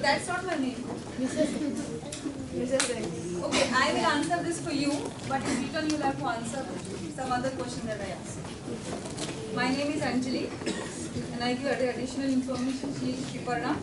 that's not my name. Okay, I will answer this for you, but in return you will have to answer some other question that I asked. My name is Anjali, and I give additional information. She is Shiparna.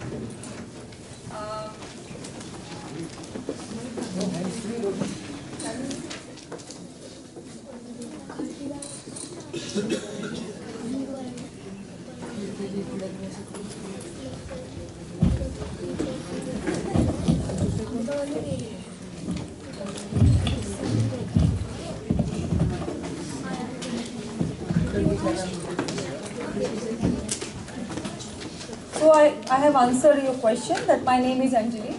So I have answered your question that my name is Anjali,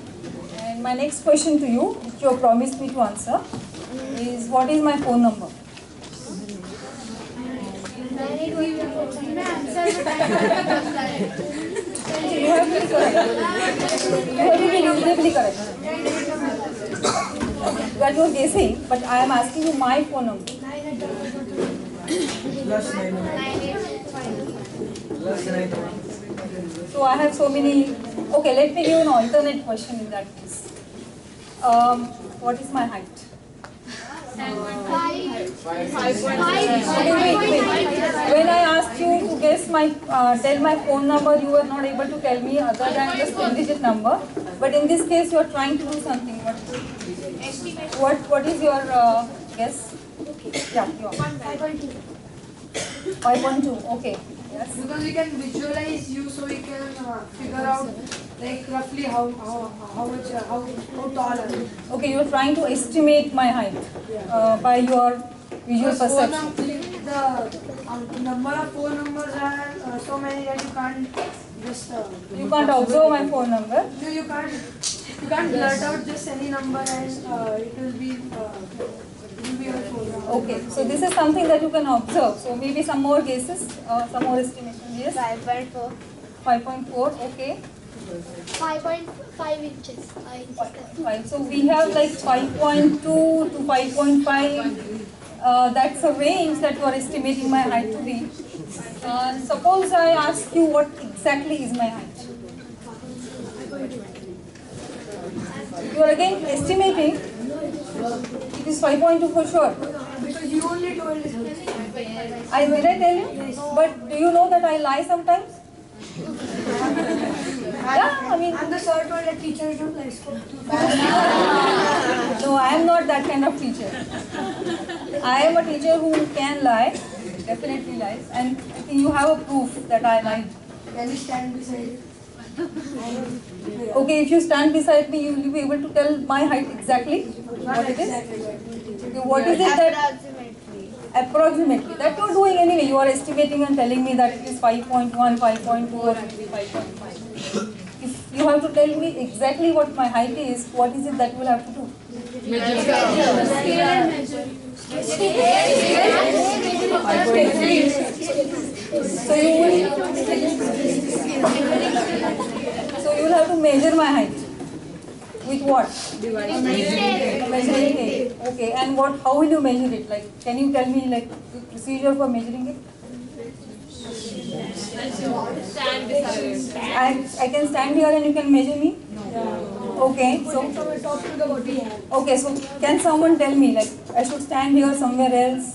and my next question to you, which you have promised me to answer, is what is my phone number? You have to be correct. You have to be reasonably correct. That you are guessing, but I am asking you my phone number. So I have so many. Okay, let me give an alternate question in that case. What is my height? 5.5. When I asked you to guess tell my phone number, you were not able to tell me other than just 10-digit number. But in this case, you are trying to do something. What is your guess? Yeah, you are. 5.2. 5.2. Okay. Yes. Because we can visualize you, so we can figure out like roughly how tall are you. Okay, you are trying to estimate my height by your visual perception. The number of phone numbers are so many that you can't just. You can't observe my phone number. No, you can't. You can't blurt out just any number and it will be your phone number. Okay, so this is something that you can observe. So maybe some more guesses, some more estimations. Yes. 5.4. 5.4. Okay. 5.5 inches. 5. So we have like 5.2 to 5.5. That's a range that you are estimating my height to be. Suppose I ask you what exactly is my height. You are again estimating. It is 5.2 for sure. Because you only told us. Did I tell you? But do you know that I lie sometimes? Yeah, I mean. And the sir told that teachers don't lie. No, I am not that kind of teacher. I am a teacher who can lie, definitely lies, and I think you have a proof that I lied. Can you stand beside it? Okay, if you stand beside me, you will be able to tell my height exactly what it is. Okay, what is it that approximately that you are doing anyway? You are estimating and telling me that it is 5.1, 5.2, or 5.5. If you have to tell me exactly what my height is, what is it that you will have to do? So you will have to measure my height. With what? Measuring tape. Okay, and how will you measure it? Like, can you tell me like the procedure for measuring it? Stand beside it. I can stand here and you can measure me? Okay, so okay, so can someone tell me like I should stand here somewhere else?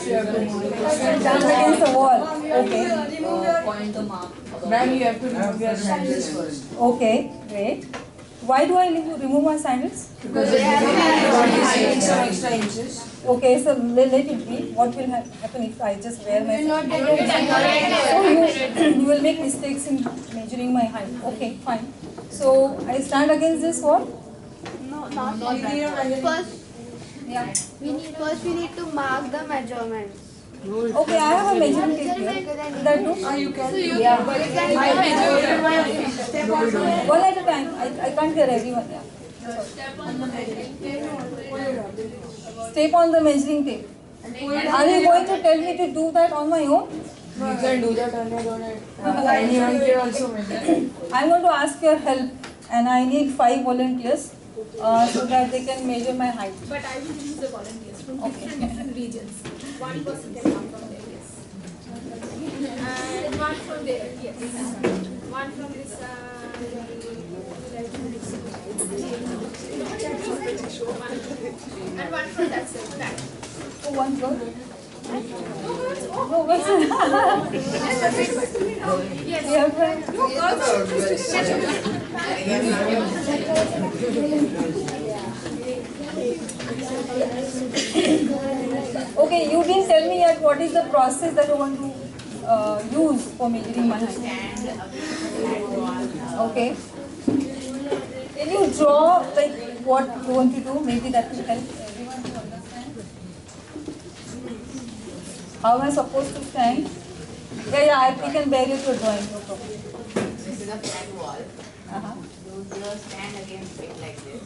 Stand against the wall. Okay. Point the mark. Ma'am, you have to remove your sandals first. Okay, great. Why do I remove my sandals? Because you have some extra inches. Okay, so let it be. What will happen if I just wear my sandals? So you will make mistakes in measuring my height. Okay, fine. So I stand against this wall? No, not like that. First, Yeah. we need to mark the measurements. Okay, I have a measuring tape here. Will that do? You can. Yeah. Step on the One at a time. I can't hear everyone. Yeah. Step on the measuring tape. Are you going to tell me to do that on my own? You can do that on your own. Anyone can also measure. I'm going to ask your help, and I need 5 volunteers so that they can measure my height. But I will use the volunteers from different regions. One person can come from there, yes. And one from there, yes. One from this And one for that side. That. Oh, one girl. No girls. Oh. No, what's Yes. we have to. No girls are interested in Okay, you didn't tell me yet what is the process that you want to use for measuring my height. Okay. Can you draw like what you want to do? Maybe that will help everyone to understand. How am I supposed to stand? Yeah, we can bear it your drawing, no problem. This is a flat wall. Uh-huh. You just stand against it like this.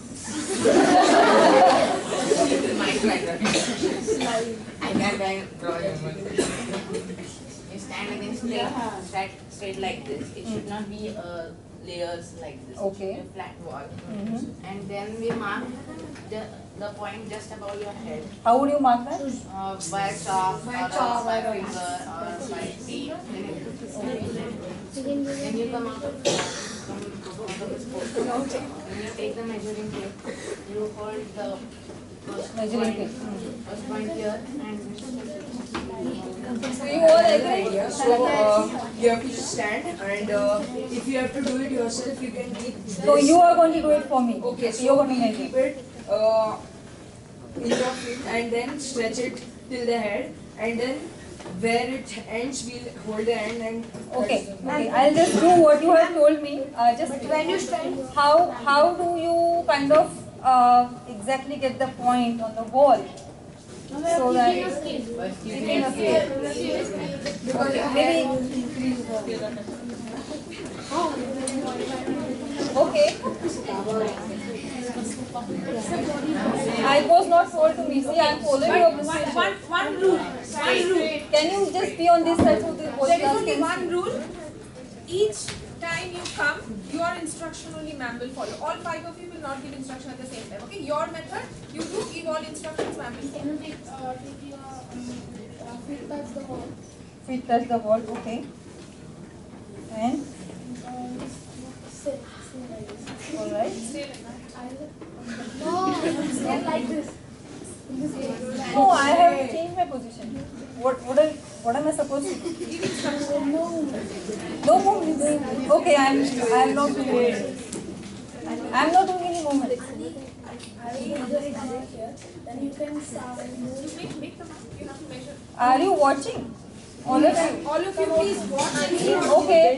My drawing. I can draw your You stand against it straight like this. It should not be layers like this. Okay. It should be a flat wall. Mm-hmm. And then we mark the point just above your head. How would you mark that? By chalk, by finger, or by tape. Then you come out of this post. When you take the measuring tape, you hold the first Measuring point, tape. first point here and So you all agree? So you have to stand, and if you have to do it yourself, you can keep this. So you are going to do it for me. Okay, so you're going to we measure. keep it in your feet and then stretch it till the head, and then where it ends, we'll hold the end and. Okay, okay. I'll just do what you have told me. Just when you stand, how do you kind of exactly get the point on the wall? So that using a scale. okay, maybe okay. I was not told to me. See, I'm following your procedure. one rule. One rule. Can you just be on this side so the whole There is class only can one see? rule. Each time you come, your instruction only ma'am will follow. All 5 of you will not give instruction at the same time. Okay, your method, you do give all instructions, ma'am will follow. Feet touch the wall. Okay. And all right. No, I have changed my position. What am I supposed to do? Give instruction. No movement. Okay, I'm not doing it. I'm not doing any movement. Make the mark. You have to measure. Are you watching? All of you. All of you please watch and see what Okay.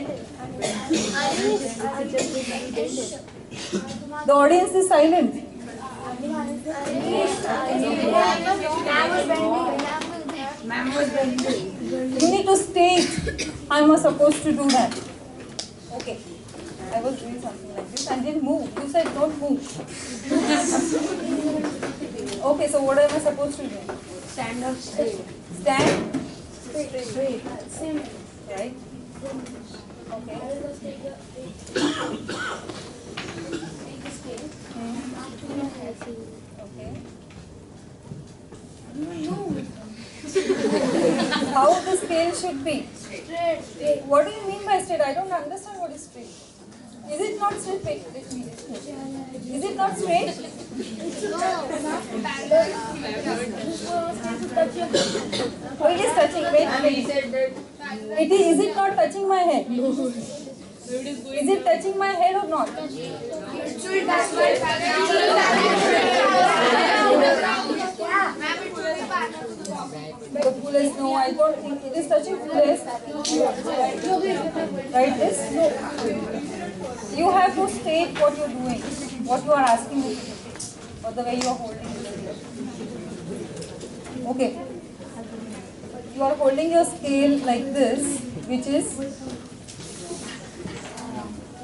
The audience is silent. You need to state how am I supposed to do that. Okay. I was doing something like this and didn't move. You said don't move. Okay, so what am I supposed to do? Stand up straight. Stand? Straight. Same. Right? Okay. Okay. How the scale should be? Straight. What do you mean by straight? I don't understand what is straight. Is it not straight? Wait, let me just check. Is it not straight? Oh, it is touching. Wait. Is it not touching my head? Is it touching my head or not? The fullest, no, I don't think it is touching fullest. Right, this? No. You have to state what you are doing, what you are asking me to do, or the way you are holding it. Okay. You are holding your scale like this, which is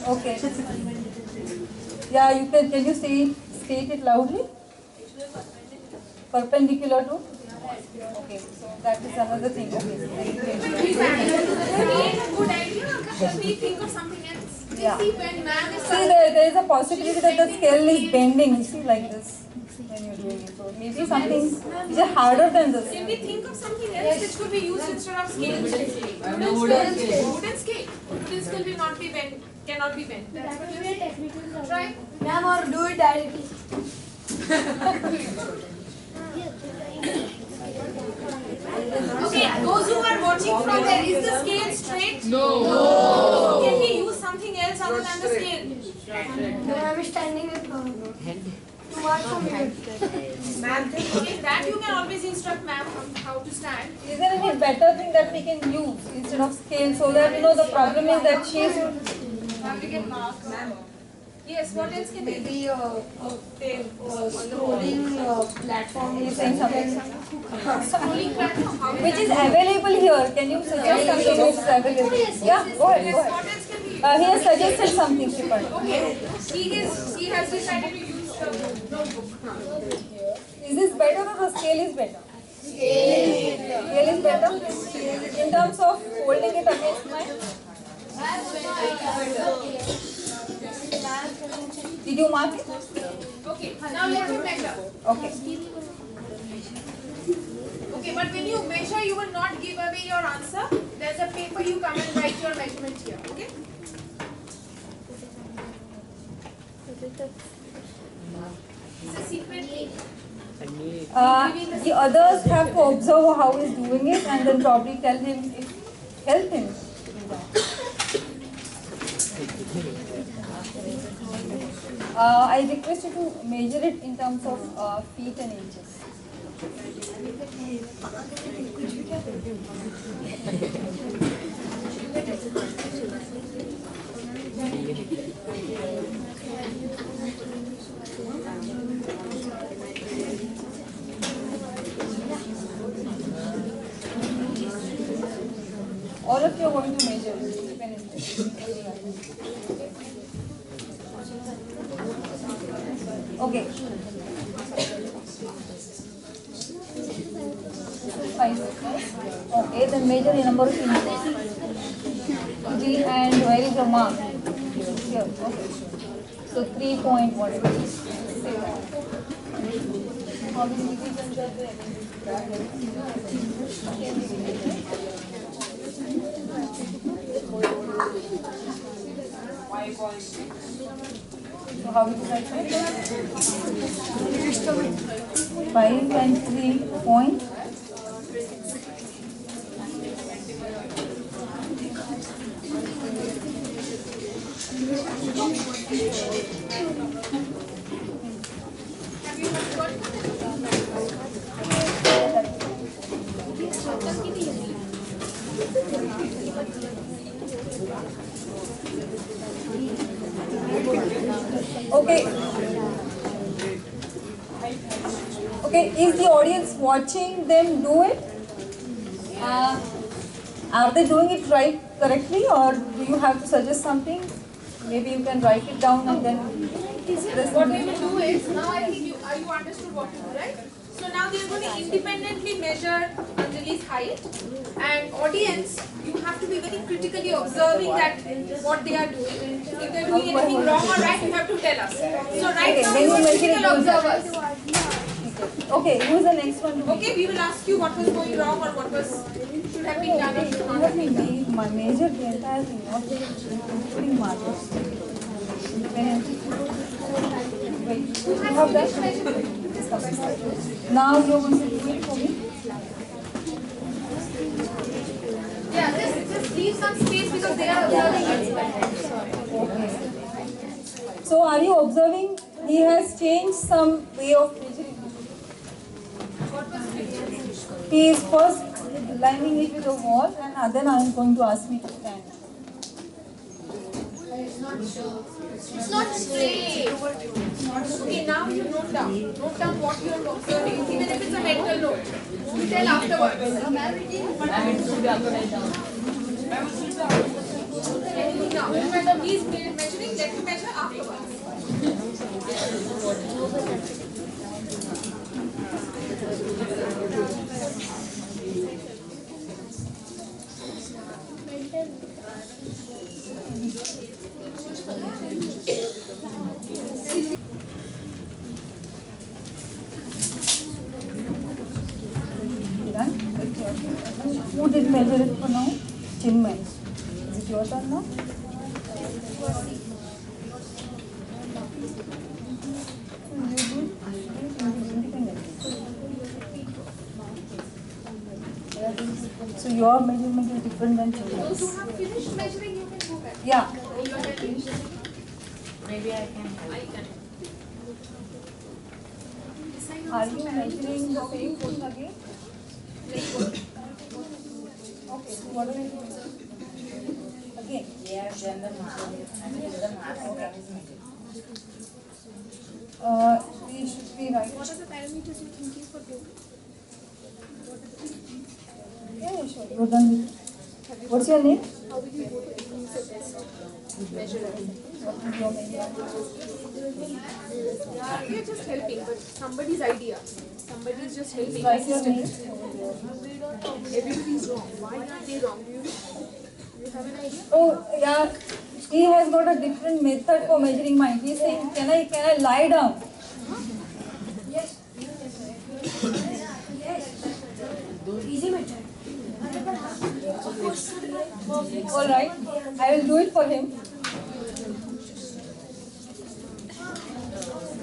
okay. Yeah, you can you state it loudly? Perpendicular to? Okay, so that is another thing. Okay. good idea. Shall we think of something else? Yeah. See, when ma'am is See, there is a possibility that the scale is bending, you see, like this, when you're doing it. So maybe something which is harder than this. Can we think of something else which could be used instead of scale? Wooden scale. Wooden scale will not be bent. cannot be bent. That's That what will you're be a technical term. trying. Ma'am, or do it directly. Okay, those who are watching from there, is the scale straight? No. Can we use something else other than the scale? No, I'm standing with too much from here. Okay, that you can always instruct ma'am on how to stand. Is there any better thing that we can use instead of scale so that the problem is that she should Yes, what else can we do? Maybe scrolling platform is saying something Scrolling platform, how which is available here. Can you suggest something which is available? Yeah, go ahead, go ahead. What else can we use? He has suggested something, Shripan. Okay, he has decided to use the notebook. Is this better or the scale is better? Scale is better? In terms of holding it against my... Did you mark it? Okay, now let me measure. Okay. Okay, but when you measure, you will not give away your answer. There's a paper, you come and write your measurement here, okay? It's a secret thing. The others have to observe how he's doing it and then probably tell him, help him. I request you to measure it in terms of feet and inches. All of you are going to measure feet and inches. Okay. Fine. Okay, then measure the number of inches. G, and where is your mark? Here. Okay. So 3 point whatever. Say that. How many divisions are there? 10 divisions. So how is that? 5 and 3 point. Have you got Okay. Okay, is the audience watching them do it? Are they doing it right correctly, or do you have to suggest something? Maybe you can write it down and then What we will do is, now I think you understood what to do, right? So now we are going to independently measure Anjali's height, and audience, you have to be very critically observing that what they are doing. If they are doing anything wrong or right, you have to tell us. So right now then you you are measure it critical yourself. observers. Okay, who is the next one? Okay, we will ask you what was going wrong or what was should have been done or should not have been done. My major the entire thing, not including markers. Wait, you have that? Now you're going to do it for me. Yeah, just leave some space because they are observing it. Okay. So are you observing? He has changed some way of measuring. He is first lining it with a wall, and then I am going to ask me to stand. It's not straight. Okay, now you note down. Note down what you are observing, even if it's a mental note. You tell afterwards. Now, remember, he's measuring, let me measure afterwards. Done? Who did measure it for now? Chinmay. Is it your turn now? So your measurement is different than Those children's. who have finished measuring, you can go back. Yeah. You are telling. Maybe I can help. I can. Are you measuring the same thing again? Okay, so what do we do? Again. We have done the mask. I mean, the mask program is measured. We should be right. What are the parameters you're thinking for doing? Yeah, sure. You're done with it. What's your name? How will you go to use the test? Measure everything. What is your name? You're just helping, but somebody's idea. Somebody is just helping. What's your name? Everybody's wrong. Why are they wrong? You have an idea? Oh, yeah. He has got a different method for measuring mine. He's saying, can I lie down? Easy method. All right. I will do it for him.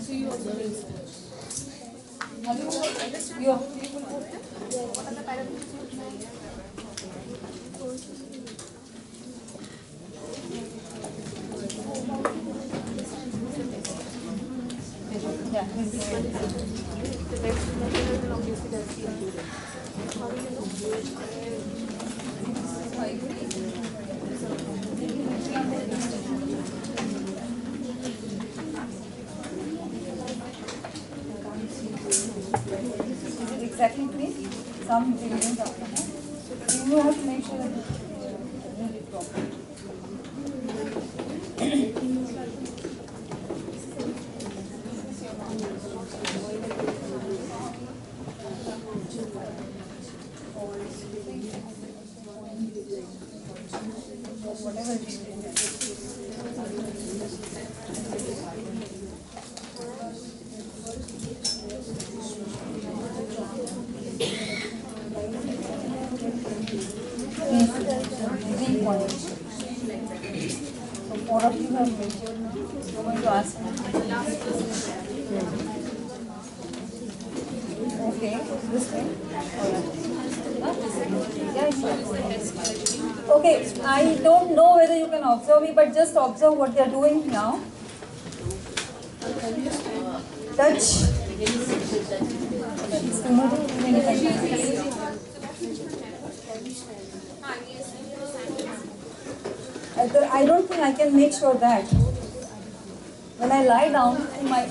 You. What are the parameters you're trying? Yeah. The next measure will obviously does the included. How will you know? Is it exactly 3? Some revisions after that. So you have to make sure that it's really proper. Whatever it is. Three points. So 4 of you have measured. You're going to ask me. Okay, this way. Yeah, sure. Okay, I don't know whether you can observe me, but just observe what they are doing now. Touch. I don't think I can make sure that when I lie down, my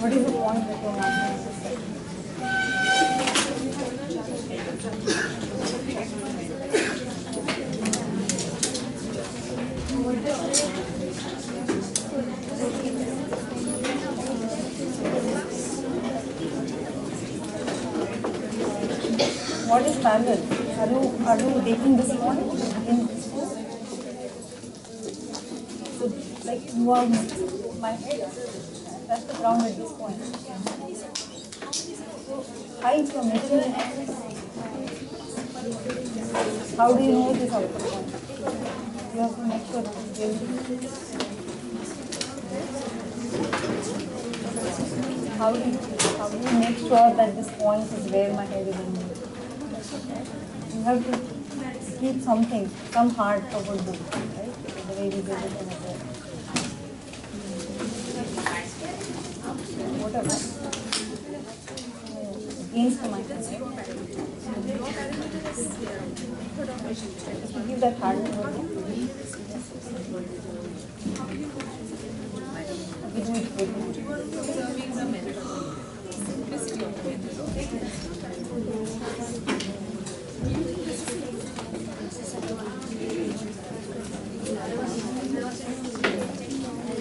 what is the point that you're not? What is parallel? Are you taking this point in this point? So like you are my head. That's the ground at this point. So height you're measuring. How do you know this output point? You have to make sure that it's really. How do you make sure that this point is where my head is in? You have to keep something, some heart for good book, right? The way we did it in the book. Whatever. Against the mind. Just to give that heart to good book. Okay, do it good.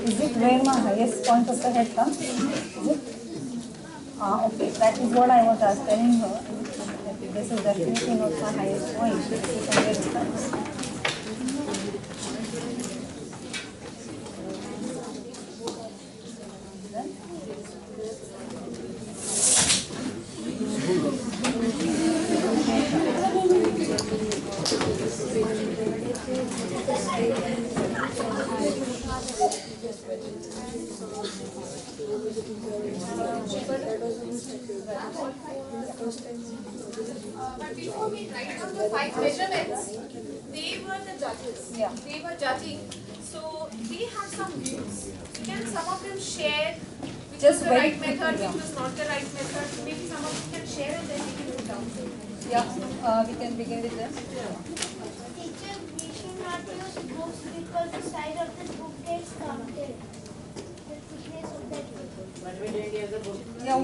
Is it where my highest point of the head comes? Is it? Okay. That is what I was telling her. This is definitely not my highest point. This is where it comes. But before we write down the 5 measurements, they were the judges. Yeah. They were judging. So they have some views. Can some of them share which Just was the very right quickly, method, yeah. which was not the right method? Maybe some of them can share and then we can move down. Yeah, we can begin with them. Teacher, we should not use books because the size of the book gets counted. The thickness of that book. What we didn't use the book. Yeah,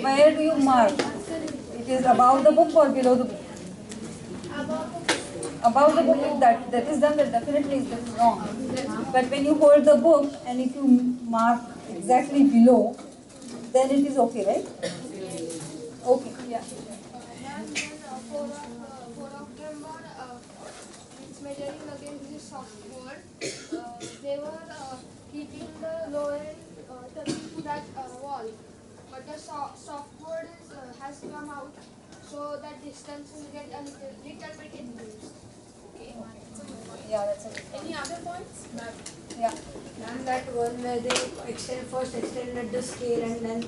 where do you mark? It is above the book or below the book? Above the book. Above the book, if that is done, then definitely that is wrong. But when you hold the book and if you mark exactly below, then it is okay, right? Okay, yeah. And then four of them were it's measuring against the softboard. They were keeping the lower end touching to that wall. But the softboard has come out, so that distance will get a little bit increased. Okay. Yeah, that's okay. Any other points? Yeah. And that one where they first extended the scale and then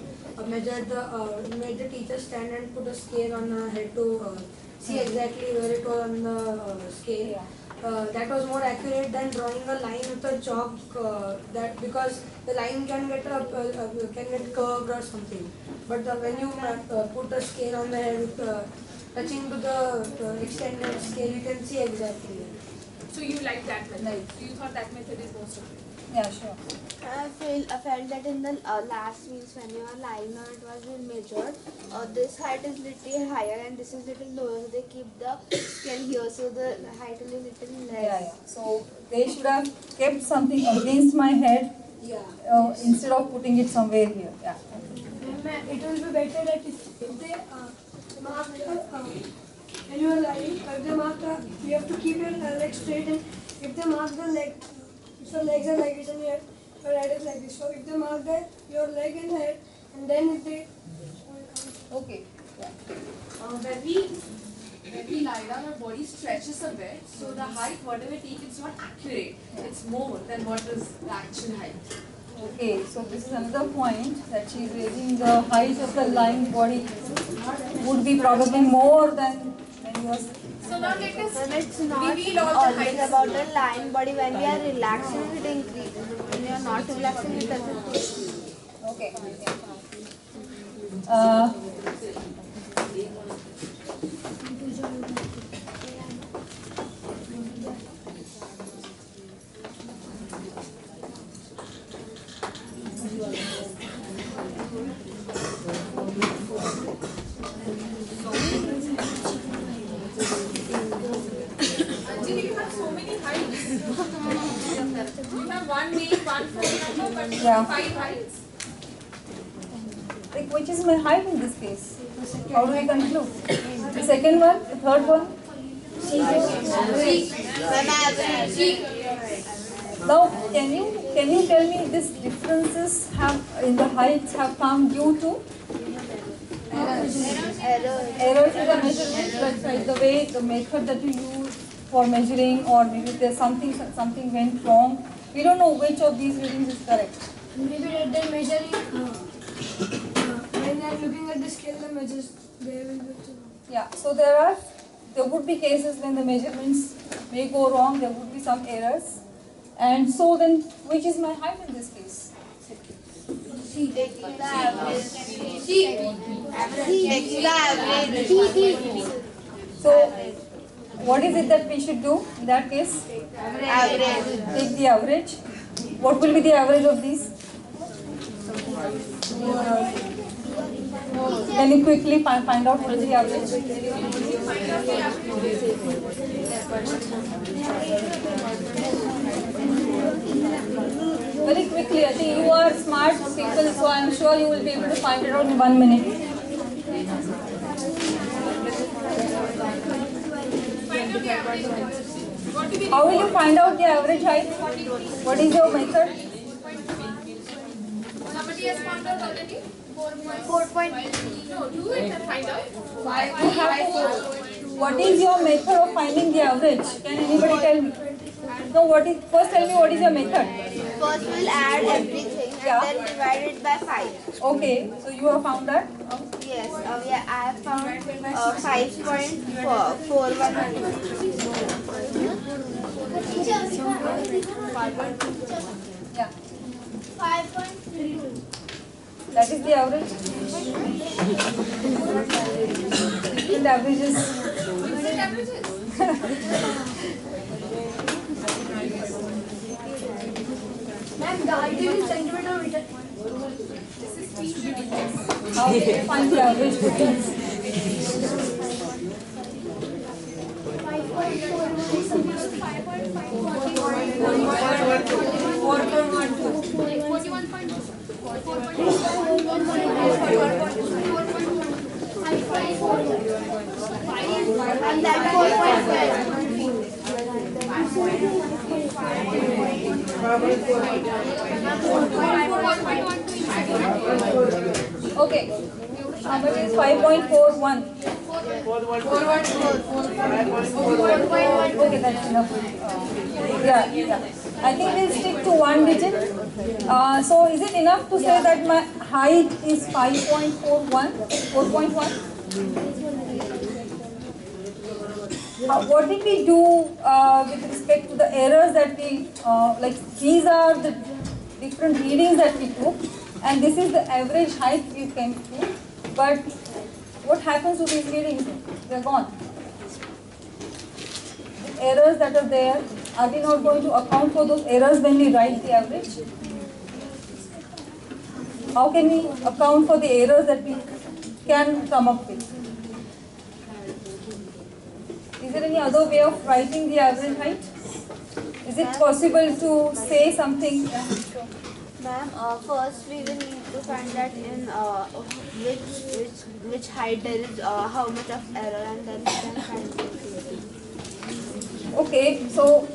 made the teacher stand and put a scale on her head to see exactly where it was on the scale. That was more accurate than drawing a line with a chalk. That because the line can get curved or something. But when you put a scale on the head touching to the extended scale, you can see exactly. So you like that method? Right. So you thought that method is most appropriate? Yeah, sure. I felt that in the last means when you are lying on it was being measured, this height is little higher and this is little lower. So they keep the scale here, so the height will be little less. Yeah, yeah. So they should have kept something against my head instead of putting it somewhere here. Yeah. It will be better that if they mark when you are lying, if they mark you have to keep your legs straight, and if they mark the leg, if your legs are like this and your head is like this, so if they mark your leg and head, and then if they Okay. Yeah. When we lie down, our body stretches a bit, so the height, whatever we take, it's not accurate. It's more than what is the actual height. Okay, so this is another point that she is raising. The height of the lying body would be probably more than when you are. So now let us But it's not reveal all the always heights. about the lying body. When we are relaxing, it increases. When you are not relaxing, it doesn't increase. Okay. Uh, Anjali, you have so many heights. You have one name, one phone number, but you Yeah. have 5 heights. like which is my height in this case? How do we conclude? The second one, the third one. Now, can you tell me these differences have in the heights have come due to errors in the measurement, like the way the method that you use for measuring, or maybe there's something went wrong. We don't know which of these readings is correct. maybe that they're measuring when they're looking at the scale, the measures they will be. Yeah. So there would be cases when the measurements may go wrong. There would be some errors, and so then which is my height in this case? So, what is it that we should do in that case? Take the average. What will be the average of these? Can you quickly find out what is the average? Very quickly. I think you are smart people, so I am sure you will be able to find it out in 1 minute. Find out the average. What do we How will you find out the average height? What is your method? Somebody has found out already? 4.3. No, do it and find out. You have to. What is your method of finding the average? Can anybody tell me? Now what is, first tell me what is your method? First we'll add everything and Yeah. then divide it by 5. Okay, so you have found that? Yes, yeah, I have found 5.412. Yeah. 5.32. That is the average. Different averages. Different averages. Ma'am, the height is in centimeter or meter? This is feet units. How do you find the average difference? And then 4.5. Okay. How much is 5.41? Okay, that's enough. Yeah. I think we'll stick to one digit. So is it enough to say that my height is 5.41? 4.1? What did we do with respect to the errors that we, like these are the different readings that we took and this is the average height we came to, but what happens to these readings? They are gone. The errors that are there, are we not going to account for those errors when we write the average? How can we account for the errors that we can come up with? Is there any other way of writing the average height? Is it possible to say something? Ma'am, first we will need to find that in which height there is how much of error, and then we can find it. Okay, so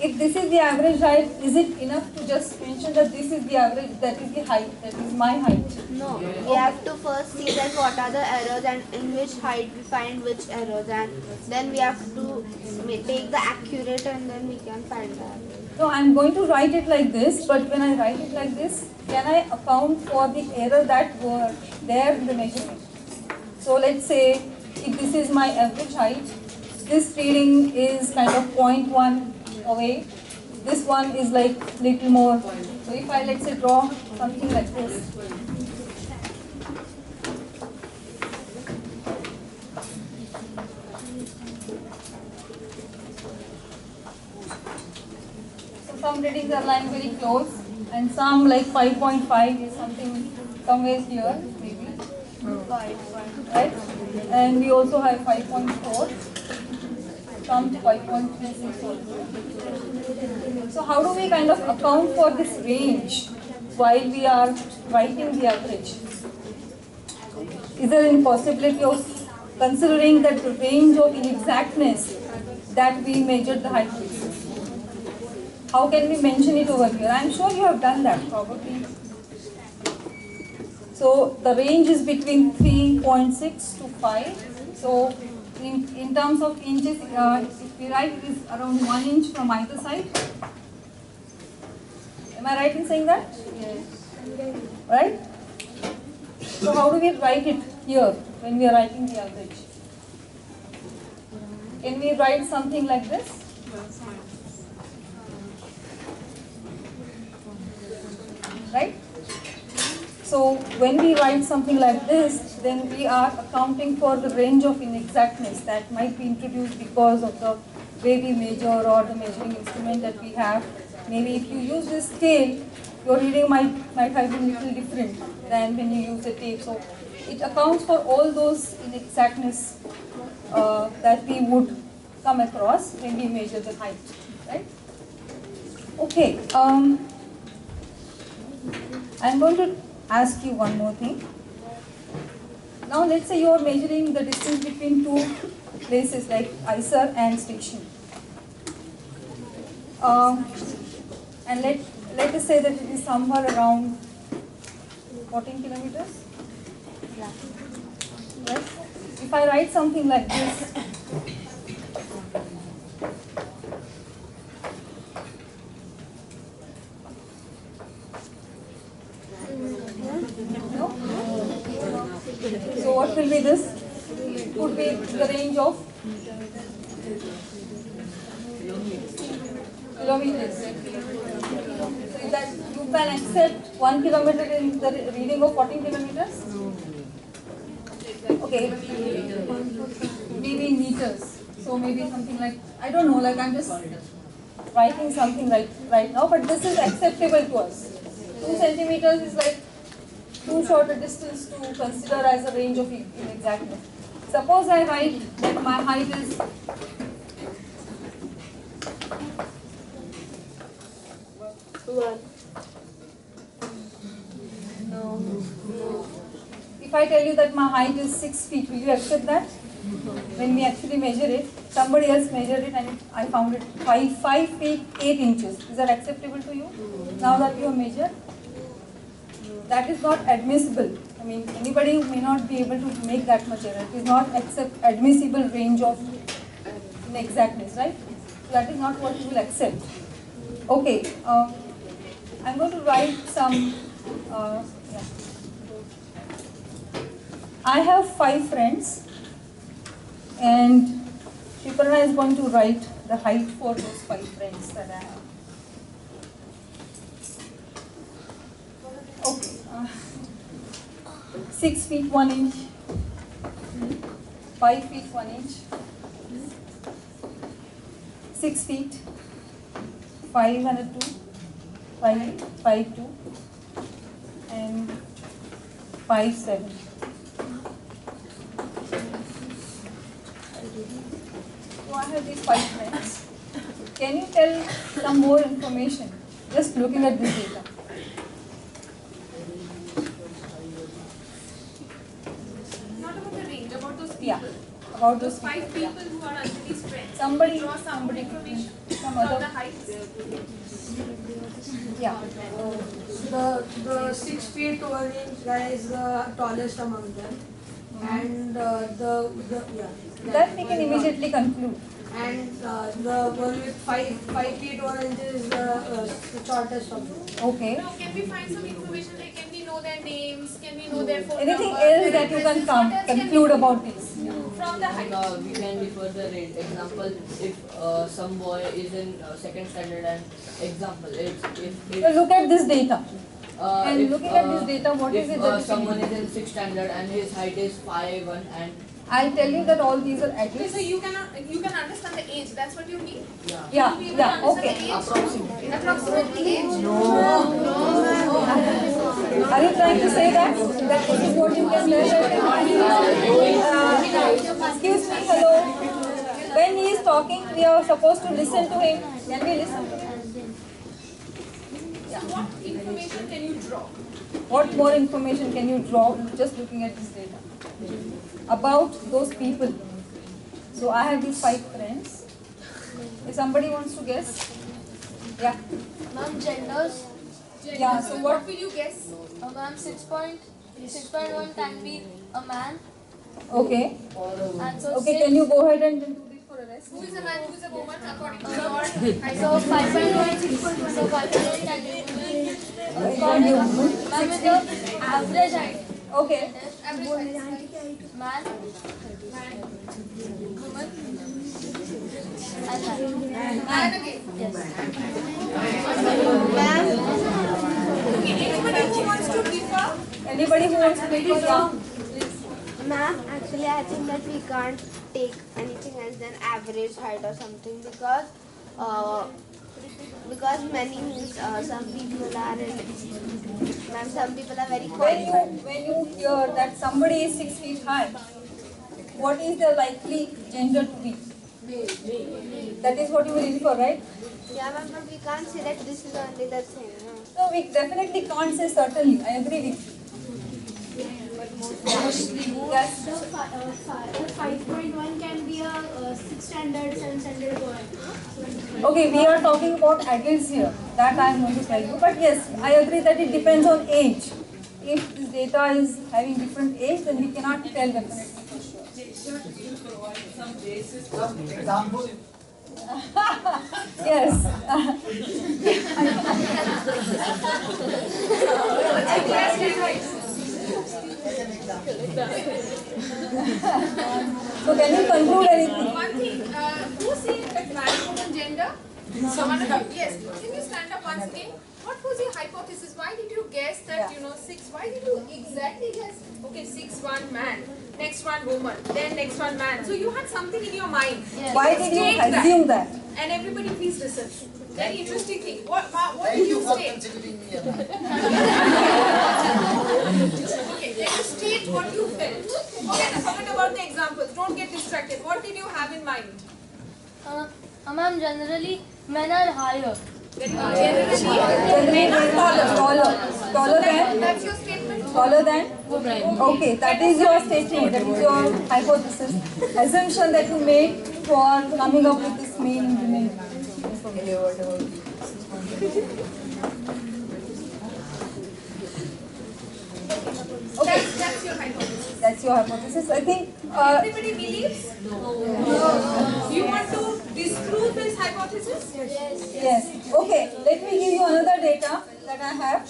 if this is the average height, is it enough to just mention that this is the average, that is the height, that is my height? No, we have to first see that what are the errors and in which height we find which errors, and then we have to take the accurate and then we can find the average. So I am going to write it like this, but when I write it like this, can I account for the error that were there in the measurement? So let's say if this is my average height, this reading is kind of 0.1 away, this one is like little more. So if I let's say draw something like this. Some readings are lying very close and some like 5.5 is something somewhere here maybe, right? And we also have 5.4, some 5.36 also. So how do we kind of account for this range while we are writing the average? Is there any possibility of considering that the range of inexactness that we measured the height with? How can we mention it over here? I am sure you have done that probably. So the range is between 3.6 to 5. So in terms of inches, if we write it is around 1 inch from either side. Am I right in saying that? Yes. Right? So how do we write it here when we are writing the average? Can we write something like this? Right? So when we write something like this, then we are accounting for the range of inexactness that might be introduced because of the way we measure or the measuring instrument that we have. Maybe if you use this scale, your reading might have been a little different than when you use a tape. So it accounts for all those inexactness that we would come across when we measure the height, right? Okay. I'm going to ask you one more thing. Now let's say you are measuring the distance between two places like ISER and station. And let us say that it is somewhere around 14 kilometers. Yeah. Yes. If I write something like this, So what will be this? Could be the range of kilometers. So that you can accept 1 kilometer in the reading of 14 kilometers? Okay. Maybe in meters. So maybe something like, I don't know, like I'm just writing something right now, but this is acceptable to us. 2 centimeters is like too short a distance to consider as a range of inexactness. Suppose I write that my height is if I tell you that my height is 6 feet, will you accept that? When we actually measure it, somebody else measured it and I found it 5 feet 8 inches. Is that acceptable to you? Now that you have measured? That is not admissible. I mean, anybody may not be able to make that much error. It is not admissible range of inexactness, right? So that is not what you will accept. Okay, I'm going to write some. Yeah. I have 5 friends, and Shiparna is going to write the height for those 5 friends that I have. Okay, 6 feet 1 inch, 5 feet 1 inch, 6 feet, 5 and a 2, 5 2, and 5 7. So I have these 5 friends. Can you tell some more information just looking at this data? Not about the range, about those people. Yeah, about Those those 5 people, people who are Anjali's friends. Somebody, Draw some information some from the other, heights. yeah. The 6 feet 1 inch guy is the tallest among them, and That we can immediately conclude. and the one with 5 feet 1 inch is the shortest of them. Okay. Now, can we find some information like can we know their names, can we know their phone Anything number, else their that you can addresses, what else can we conclude do about this? from the height? We can refer the rate. Example, if some boy is in second standard, and example, if So look at this data. And if, looking at this data, what is if, it that you someone can is in sixth standard and his height is 5'1" and I'll tell you that all these are Okay, so adults. you can understand the age, that's what you mean? Yeah, You'll be able to yeah, understand okay. the age? Approximately age? Are you trying to say that? That this is what you can measure? Excuse me, hello. When he is talking, we are supposed to listen to him. Can we listen to him? So what information can you draw? What more information can you draw just looking at this data? About those people. So I have these 5 friends. If somebody wants to guess. Yeah. Ma'am, genders. Yeah, so what will you guess? Ma'am, 6.1 can be a man. okay. And so Okay, can you go ahead and do this for a rest? Who is a man, who is a woman according to your So 5.1, so 5.1 can be Can you- ma'am, with the average height. Okay. average height? Man, Man. woman, and man. Man again. Yes. Okay, anybody who wants to differ? Anybody who wants to make it wrong? Ma'am, actually I think that we can't take anything else than average height or something because many means some people are ma'am, some people are very qualified. When you hear that somebody is 6 feet high, what is the likely gender to be? That is what you will infer, right? Yeah, ma'am, but we can't say that this is only the thing. No? No, we definitely can't say certainly. I agree with you. Yes. So 5.1 can be a 6 standard, 7 standard boy. Okay, we are talking about adults here. That I am going to tell you. But yes, I agree that it depends on age. If this data is having different age, then we cannot tell definitely for sure. some basis of example. Yes. So can you conclude anything? One thing, who said that man, woman, gender? Someone, yes. Can you stand up once again? What was your hypothesis? Why did you guess that, 6? Why did you exactly guess? Okay, 6, 1 man, next one woman, then next one man. So you had something in your mind. Why did you assume that? And everybody please listen. Very interesting thing. What did you state? Okay, let us state what you felt. Okay, now forget about the examples. Don't get distracted. What did you have in mind? Ma'am, generally men are higher. Generally men are taller than? That's your statement? Taller than? Okay, that is your statement, that is your hypothesis, assumption that you made for coming up with this main information. Okay, That's your hypothesis. that's your hypothesis. I think Everybody believes? No. You want to disprove this hypothesis? yes. Okay, let me give you another data that I have.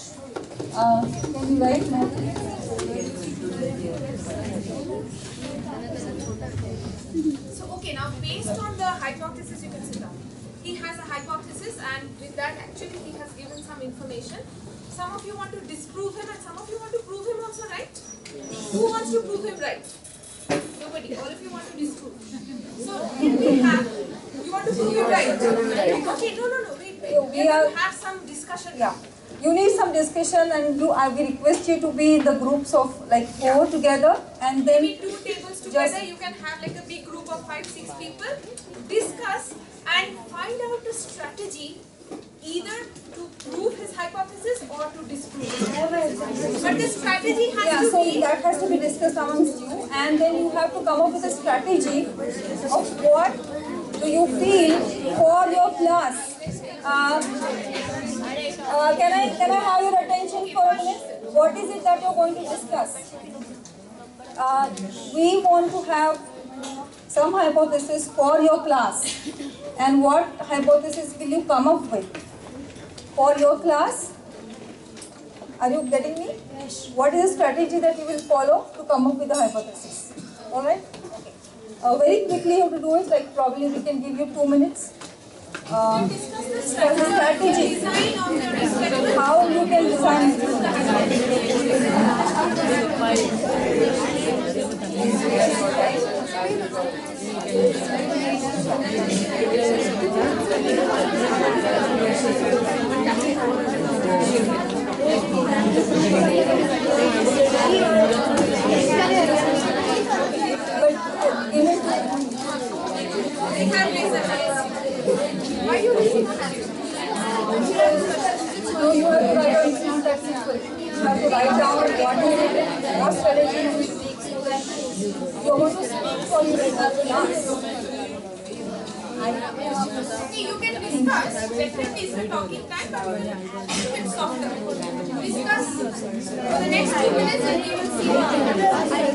Can you write now? So, okay, now based on the hypothesis, you can sit down. He has a hypothesis, and with that, actually, he has given some information. Some of you want to disprove him, and some of you want to prove him also, right? Who wants to prove him right? Nobody. All of you want to disprove. So, if we have, you want to prove him right? Okay, no, wait. We have to have some discussion. Yeah. You need some discussion, and I will request you to be in the groups of like 4 together, and then Maybe 2 tables together, you can have like a big group of 5-6 people, discuss and find out the strategy either to prove his hypothesis or to disprove it. But the strategy has so to be... that has to be discussed amongst you, and then you have to come up with a strategy of what do you feel for your class. Can I have your attention for a minute? What is it that you're going to discuss? We want to have some hypothesis for your class. And what hypothesis will you come up with for your class? Are you getting me? Yes. What is the strategy that you will follow to come up with the hypothesis? Alright? Okay. Very quickly you have to do it, like probably we can give you 2 minutes. Discuss the strategy. Design of your experiment. How you can design. Why you listening? No, you have to write down, it's not that simple. You have to write down what strategy you speak so that you want to speak for your class. See, you can discuss. Definitely it's a talking time, but a little bit softer. Discuss for the next 2 minutes and we will see.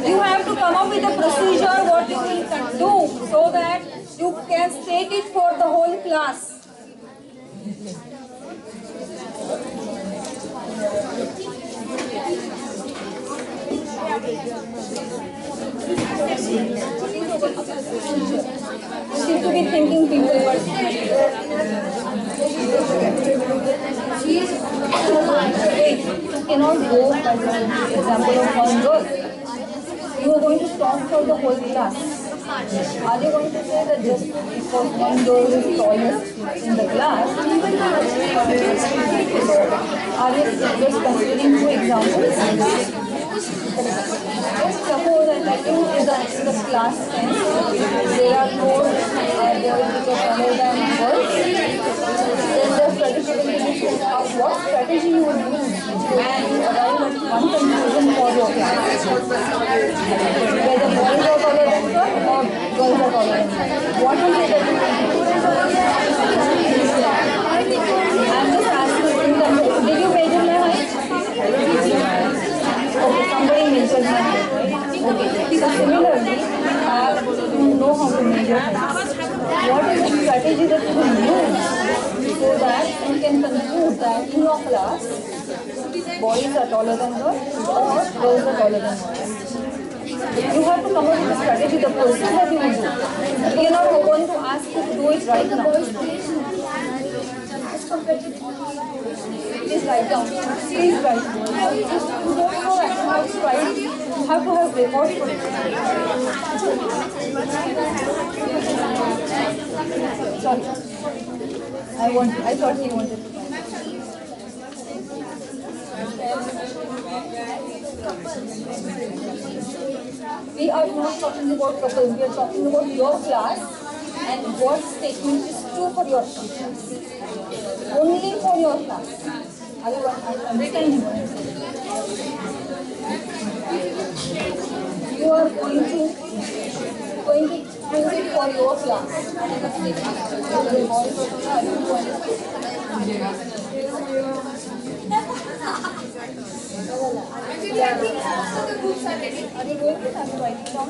You have to come up with a procedure what you will do so that you can state it for the whole class. Seem to be thinking people, but wait, you cannot go by the example of one girl. You are going to talk for the whole class. Are you going to say that just because one girl is tallest in the class, are you just considering 2 examples? Suppose I tell you in the class 10, there are 4 boys which are taller than girls. Then the strategy will be what strategy you will use to arrive at one conclusion for your class. Whether boys are taller than girls or girls are taller than boys. What is it that you will do? I'm just asking, did you measure my height? Okay, somebody measured my height, right? Okay, so similarly, you know how to measure height. What is the strategy that you will use so that you can conclude that in your class, boys are taller than girls or girls are taller than boys? You have to come up with a strategy, the process that you will do. We are not going to ask you to do it right now. Please write down. Please write down. You don't know how to write. You have to have record for it. Sorry. I thought he wanted to. We are not talking about couples, we are talking about your class and what statement is true for your class. Only for your class. Are you understanding? You are going to prove it for your class. Yeah. So the groups are ready. Are you going to have to write it down?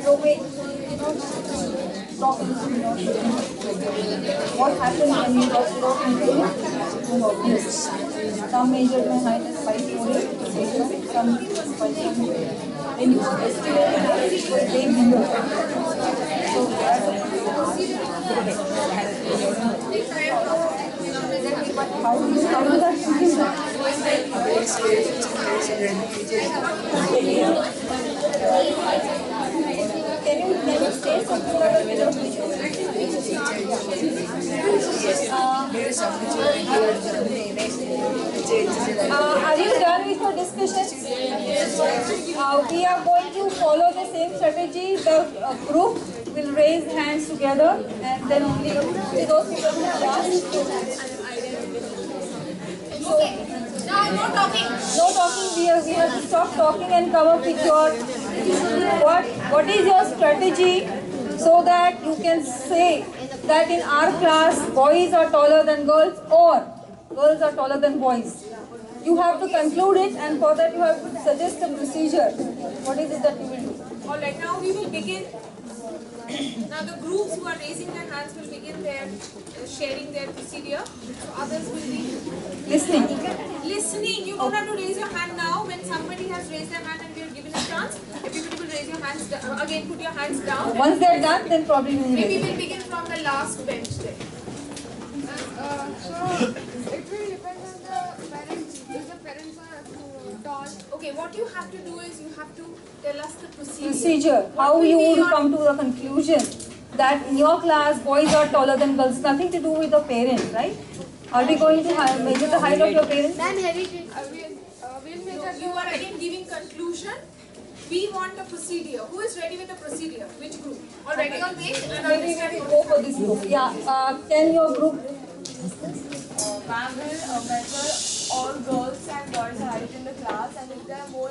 No, wait. Talk. What happens when you talk without including? Yes. Some measure my height is 5'4", some 5'7". When you estimate it, it will be below. So how do you come to that conclusion? Can you say something about it? Are you done with your discussion? We are going to follow the same strategy. The group will raise hands together and then only those people will ask. Okay. Now no talking. No talking. We have to stop talking and come up with your what is your strategy so that you can say that in our class boys are taller than girls or girls are taller than boys. You have to conclude it, and for that you have to suggest a procedure. What is it that you will do? Alright, now we will begin. Now the groups who are raising their hands will begin their sharing their procedure. So others will be Listening. listening. You don't have to raise your hand now. When somebody has raised their hand and we are given a chance, everybody will raise your hands down. Again, put your hands down. Once they are done, then probably we will. Maybe we'll begin from the last bench there. So it will depend on the parents. If the parents are tall. Okay, what you have to do is you have to tell us the procedure. Procedure. How you would come to the conclusion that in your class boys are taller than girls. Nothing to do with the parents, right? Are we going to measure the height of your parents? We'll measure You are again giving conclusion. We want a procedure. Who is ready with the procedure? Which group? Already on page? Maybe we will go for this group. Yeah. Can your group? Ma'am will measure all girls and boys' height in the class, and if there are more